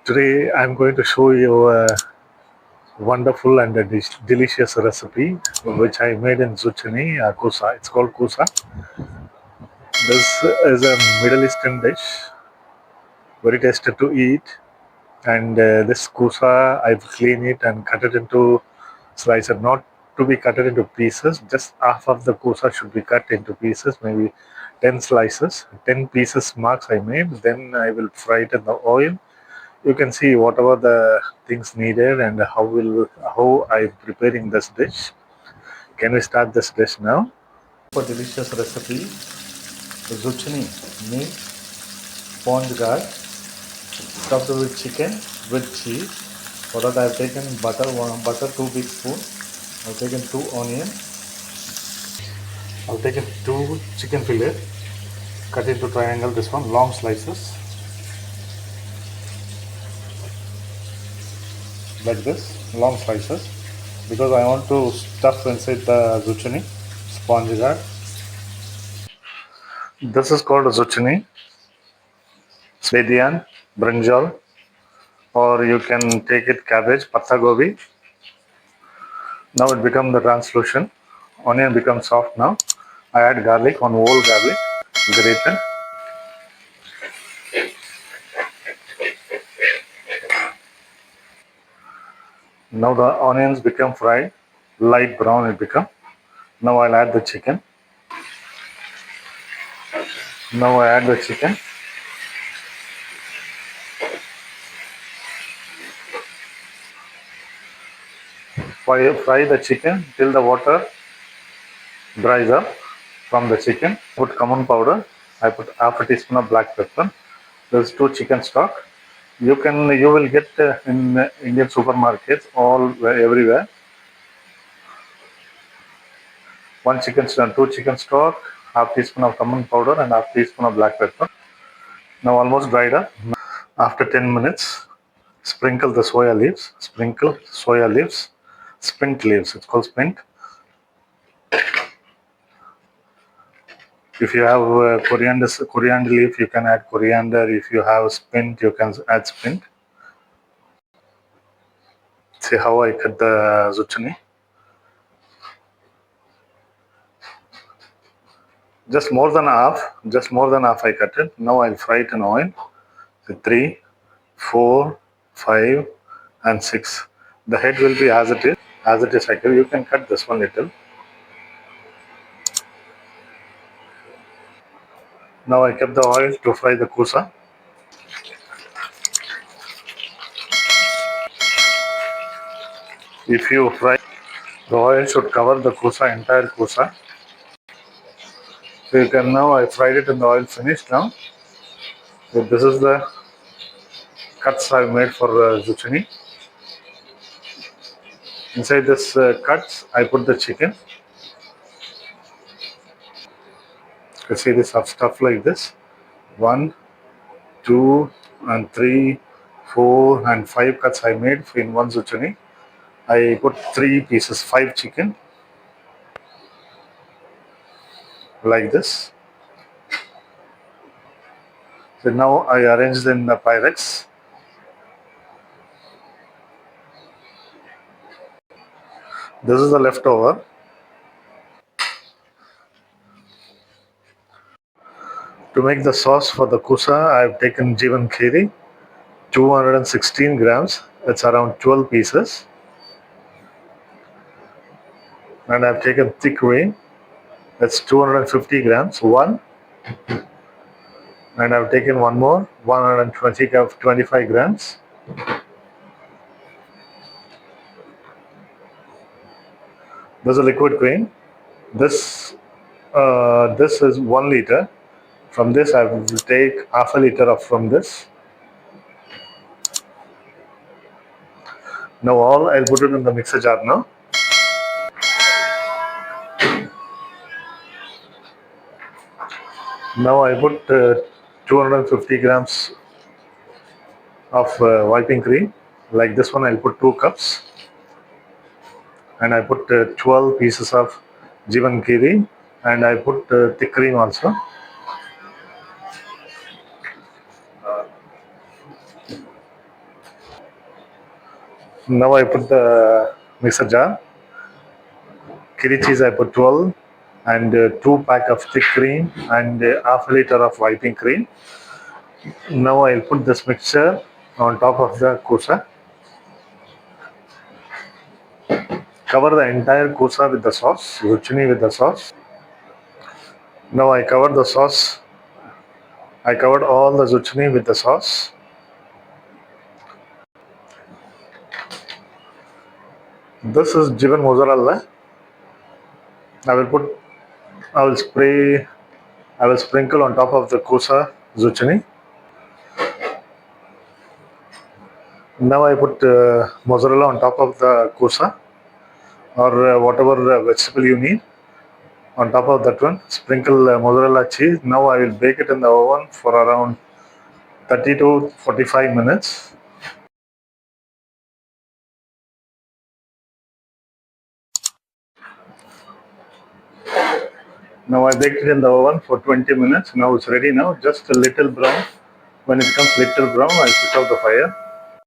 Today I'm going to show you a wonderful and a delicious recipe which I made in zucchini, Kusa. It's called Kusa. This is a Middle Eastern dish, very tasty to eat. And this Kusa, I've cleaned it and cut it into slices, not to be cut into pieces. Just half of the Kusa should be cut into pieces, maybe 10 slices, 10 pieces marks I made. Then I will fry it in the oil. You can see whatever the things needed and how I'm preparing this dish. Can we start this dish now? For delicious recipe, zucchini meat, sponge guard, stuffed with chicken with cheese. For that I've taken butter 2 big spoon. I've taken 2 onions. I've taken 2 chicken fillet, cut into triangle. This one long slices like this, long slices, because I want to stuff inside the zucchini sponge guard. This is called zucchini, bedian, brinjal, or you can take it cabbage, patta gobi. Now it becomes the translucent. Onion becomes soft now. I add garlic, one whole garlic, grated. Now the onions become fried, light brown it become. Now I'll add the chicken. Now I add the chicken. Fry the chicken till the water dries up from the chicken. Put cumin powder. I put half a teaspoon of black pepper. There's 2 chicken stock. You will get in Indian supermarkets everywhere. 2 chicken stock, half teaspoon of cumin powder and half teaspoon of black pepper. Now almost dried up. After 10 minutes, sprinkle the soya leaves. Sprinkle soya leaves, spint leaves. It's called spint. If you have coriander leaf, you can add coriander. If you have spint, you can add spint. See how I cut the zucchini. Just more than half I cut it. Now I'll fry it in oil. So 3, 4, 5, and 6. The head will be as it is. Actually, you can cut this one little. Now I kept the oil to fry the kusa. If you fry, the oil should cover the kusa, entire kusa. So you can now, I fried it in the oil, finished now. So this is the cuts I've made for zucchini. Inside this cuts, I put the chicken. You see this stuff like this. 1, 2, and 3, 4, and 5 cuts I made in one zucchini. I put 3 pieces, 5 chicken, like this. So now I arranged in the Pyrex. This is the leftover. To make the sauce for the kusa, I've taken jivan kiri, 216 grams. It's around 12 pieces. And I've taken thick cream. That's 250 grams, one. And I've taken one more, 25 grams. This is a liquid cream. This is 1 liter. From this, I will take half a liter of from this. Now I'll put it in the mixer jar now. Now I put 250 grams of whipping cream. Like this one, I'll put 2 cups. And I put 12 pieces of jivan kiri. And I put thick cream also. Now I put the mixer jar. Kiri cheese I put 12 and 2 pack of thick cream and half a liter of whipping cream. Now I'll put this mixture on top of the kusa. Cover the entire kusa with the sauce, zucchini with the sauce. Now I covered the sauce. I covered all the zucchini with the sauce. This is given mozzarella. I will put. I will spray. I will sprinkle on top of the kusa zucchini. Now I put mozzarella on top of the kusa or whatever vegetable you need. On top of that one, sprinkle mozzarella cheese. Now I will bake it in the oven for around 30 to 45 minutes. Now I baked it in the oven for 20 minutes. Now it's ready now. Just a little brown. When it comes little brown, I'll switch off the fire.